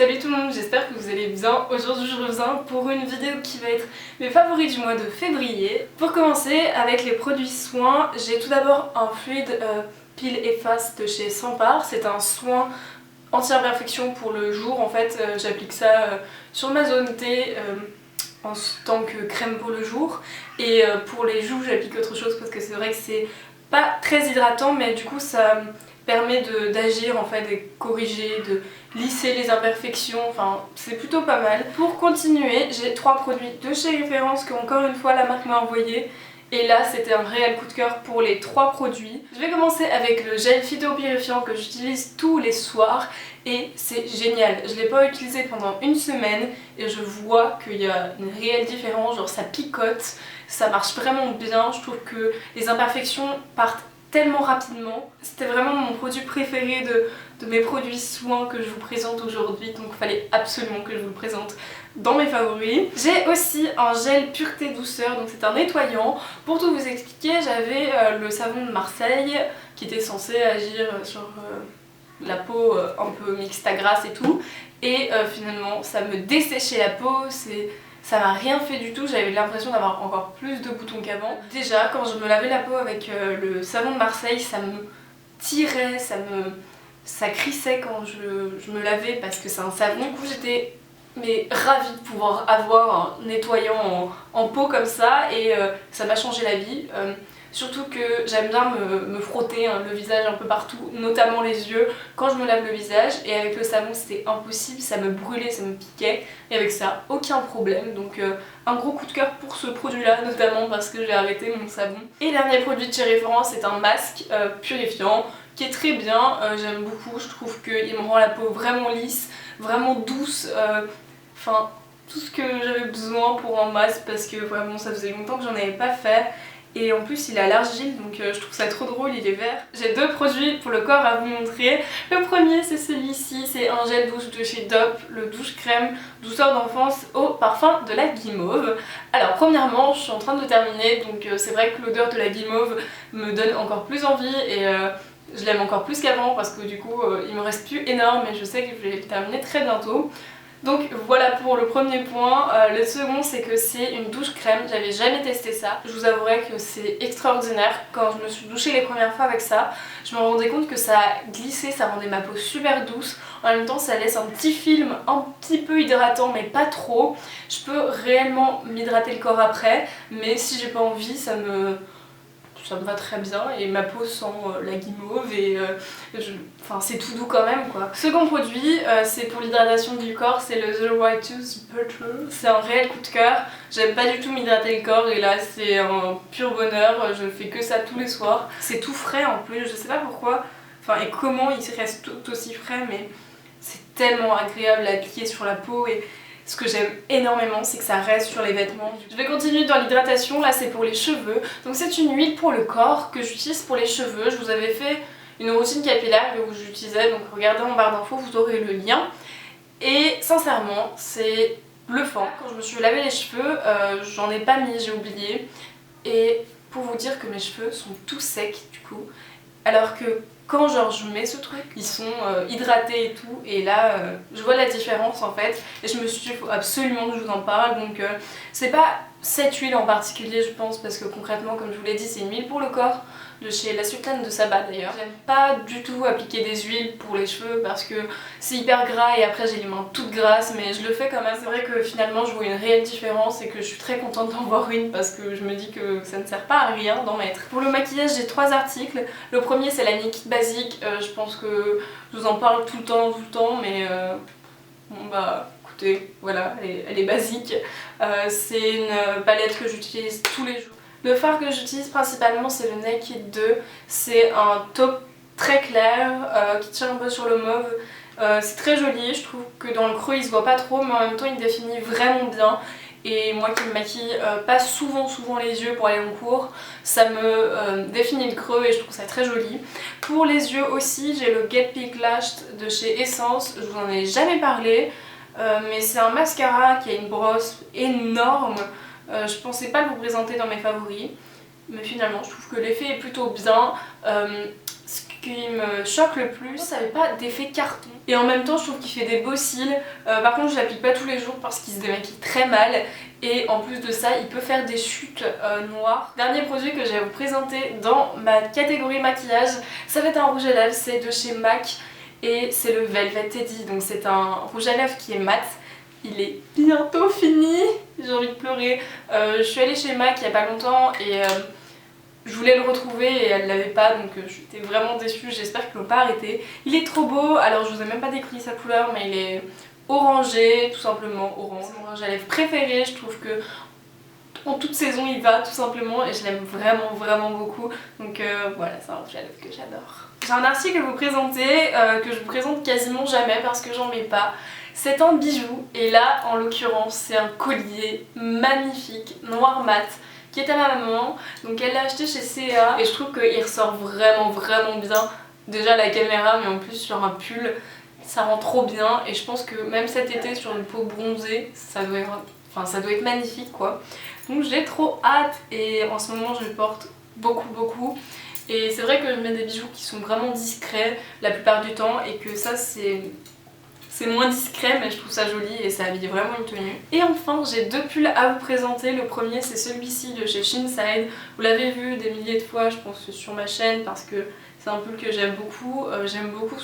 Salut tout le monde, j'espère que vous allez bien. Aujourd'hui je reviens pour une vidéo qui va être mes favoris du mois de février. Pour commencer avec les produits soins, j'ai tout d'abord un fluide pile efface de chez Sampar. C'est un soin anti-imperfection pour le jour en fait. J'applique ça sur ma zone T en tant que crème pour le jour. Et pour les joues j'applique autre chose parce que c'est vrai que c'est pas très hydratant, mais du coup ça permet d'agir en fait, de corriger, de lisser les imperfections, enfin c'est plutôt pas mal. Pour continuer, j'ai 3 produits de chez Référence que encore une fois la marque m'a envoyé. Et là c'était un réel coup de cœur pour les 3 produits. Je vais commencer avec le gel phytopurifiant que j'utilise tous les soirs et c'est génial. Je l'ai pas utilisé pendant une semaine et je vois qu'il y a une réelle différence, genre ça picote, ça marche vraiment bien. Je trouve que les imperfections partent tellement rapidement. C'était vraiment mon produit préféré de mes produits soins que je vous présente aujourd'hui, donc il fallait absolument que je vous le présente dans mes favoris. J'ai aussi un gel pureté douceur, donc c'est un nettoyant. Pour tout vous expliquer, j'avais le savon de Marseille qui était censé agir sur la peau un peu mixte à grasse et tout, et finalement ça me desséchait la peau, ça m'a rien fait du tout, j'avais l'impression d'avoir encore plus de boutons qu'avant. Déjà, quand je me lavais la peau avec le savon de Marseille, ça me tirait, ça crissait quand je me lavais parce que c'est un savon. Du coup, j'étais ravie de pouvoir avoir un nettoyant en peau comme ça et ça m'a changé la vie. Surtout que j'aime bien me frotter le visage un peu partout, notamment les yeux, quand je me lave le visage. Et avec le savon c'était impossible, ça me brûlait, ça me piquait. Et avec ça, aucun problème. Donc un gros coup de cœur pour ce produit là, notamment parce que j'ai arrêté mon savon. Et dernier produit de chez Référence, c'est un masque purifiant qui est très bien, j'aime beaucoup. Je trouve qu'il me rend la peau vraiment lisse, vraiment douce. Enfin, tout ce que j'avais besoin pour un masque parce que vraiment ça faisait longtemps que j'en avais pas fait. Et en plus il est à l'argile, donc je trouve ça trop drôle, il est vert. J'ai 2 produits pour le corps à vous montrer. Le premier c'est celui-ci, c'est un gel douche de chez Dop, le douche crème douceur d'enfance au parfum de la guimauve. Alors premièrement je suis en train de le terminer, donc c'est vrai que l'odeur de la guimauve me donne encore plus envie et je l'aime encore plus qu'avant parce que du coup il me reste plus énorme et je sais que je vais le terminer très bientôt. Donc voilà pour le premier point. Le second c'est que c'est une douche crème, j'avais jamais testé ça. Je vous avouerai que c'est extraordinaire. Quand je me suis douchée les premières fois avec ça, je me rendais compte que ça glissait, ça rendait ma peau super douce. En même temps ça laisse un petit film un petit peu hydratant mais pas trop. Je peux réellement m'hydrater le corps après, mais si j'ai pas envie ça me va très bien et ma peau sent la guimauve et enfin c'est tout doux quand même quoi. Second produit, c'est pour l'hydratation du corps, c'est le The Righteous Butter. C'est un réel coup de cœur. J'aime pas du tout m'hydrater le corps et là c'est un pur bonheur, je fais que ça tous les soirs. C'est tout frais en plus, je sais pas pourquoi, enfin et comment il reste tout aussi frais, mais c'est tellement agréable à appliquer sur la peau et ce que j'aime énormément c'est que ça reste sur les vêtements. Je vais continuer dans l'hydratation, là c'est pour les cheveux. Donc c'est une huile pour le corps que j'utilise pour les cheveux. Je vous avais fait une routine capillaire où j'utilisais, donc regardez en barre d'infos, vous aurez le lien. Et sincèrement c'est bluffant. Quand je me suis lavé les cheveux, j'en ai pas mis, j'ai oublié. Et pour vous dire que mes cheveux sont tout secs du coup. Alors que quand genre je mets ce truc, ils sont hydratés et tout, et là je vois la différence en fait, et je me suis dit il faut absolument que je vous en parle. Donc c'est pas cette huile en particulier je pense, parce que concrètement comme je vous l'ai dit c'est une huile pour le corps de chez La Sultane de Saba d'ailleurs. J'aime pas du tout appliquer des huiles pour les cheveux parce que c'est hyper gras et après j'ai les mains toutes grasses, mais je le fais quand même. C'est vrai que finalement je vois une réelle différence et que je suis très contente d'en voir une parce que je me dis que ça ne sert pas à rien d'en mettre. Pour le maquillage j'ai 3 articles. Le premier c'est la Nikit Basique, je pense que je vous en parle tout le temps, mais bon bah écoutez, voilà, elle est basique. C'est une palette que j'utilise tous les jours. Le fard que j'utilise principalement c'est le Naked 2, c'est un taupe très clair qui tient un peu sur le mauve. C'est très joli, je trouve que dans le creux il se voit pas trop mais en même temps il définit vraiment bien. Et moi qui me maquille pas souvent les yeux pour aller en cours, ça me définit le creux et je trouve ça très joli. Pour les yeux aussi j'ai le Get Peak Lash de chez Essence, je vous en ai jamais parlé. Mais c'est un mascara qui a une brosse énorme. Je pensais pas vous présenter dans mes favoris, mais finalement je trouve que l'effet est plutôt bien. Ce qui me choque le plus, ça n'avait pas d'effet carton. Et en même temps je trouve qu'il fait des beaux cils. Par contre je l'applique pas tous les jours parce qu'il se démaquille très mal. Et en plus de ça il peut faire des chutes noires. Dernier produit que je vais vous présenter dans ma catégorie maquillage, ça va être un rouge à lèvres, c'est de chez MAC. Et c'est le Velvet Teddy, donc c'est un rouge à lèvres qui est mat. Il est bientôt fini, j'ai envie de pleurer. Je suis allée chez MAC il y a pas longtemps et je voulais le retrouver et elle l'avait pas, donc j'étais vraiment déçue, j'espère qu'ils l'ont pas arrêté. Il est trop beau, alors je vous ai même pas décrit sa couleur, mais il est orangé, tout simplement orange. C'est mon rouge à lèvres préféré, je trouve que en toute saison il va tout simplement et je l'aime vraiment beaucoup. Donc voilà, c'est un rouge à lèvres que j'adore. J'ai un article à vous présenter, que je vous présente quasiment jamais parce que j'en mets pas. C'est un bijou et là en l'occurrence c'est un collier magnifique, noir mat, qui est à ma maman. Donc elle l'a acheté chez C&A et je trouve qu'il ressort vraiment bien. Déjà la caméra mais en plus sur un pull ça rend trop bien et je pense que même cet été sur une peau bronzée ça doit être magnifique quoi. Donc j'ai trop hâte et en ce moment je le porte beaucoup. Et c'est vrai que je mets des bijoux qui sont vraiment discrets la plupart du temps et que ça c'est moins discret mais je trouve ça joli et ça habille vraiment une tenue. Et enfin j'ai deux pulls à vous présenter. Le premier c'est celui-ci de chez Shinside. Vous l'avez vu des milliers de fois je pense sur ma chaîne parce que c'est un pull que j'aime beaucoup. J'aime beaucoup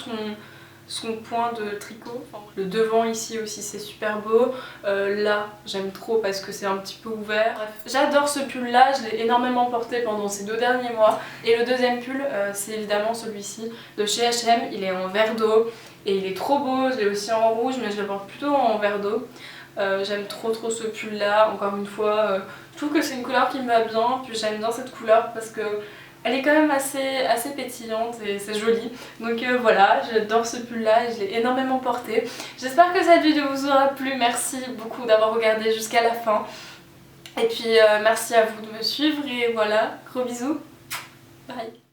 son point de tricot. Le devant ici aussi c'est super beau. Là j'aime trop parce que c'est un petit peu ouvert. Bref, j'adore ce pull là, je l'ai énormément porté pendant ces 2 derniers mois. Et le deuxième pull c'est évidemment celui-ci de chez H&M. Il est en vert d'eau et il est trop beau. Je l'ai aussi en rouge mais je le porte plutôt en vert d'eau. J'aime trop ce pull là. Encore une fois je trouve que c'est une couleur qui me va bien. Puis j'aime bien cette couleur parce que elle est quand même assez pétillante et c'est joli. Donc voilà, j'adore ce pull là et je l'ai énormément porté. J'espère que cette vidéo vous aura plu. Merci beaucoup d'avoir regardé jusqu'à la fin. Et puis merci à vous de me suivre et voilà, gros bisous. Bye.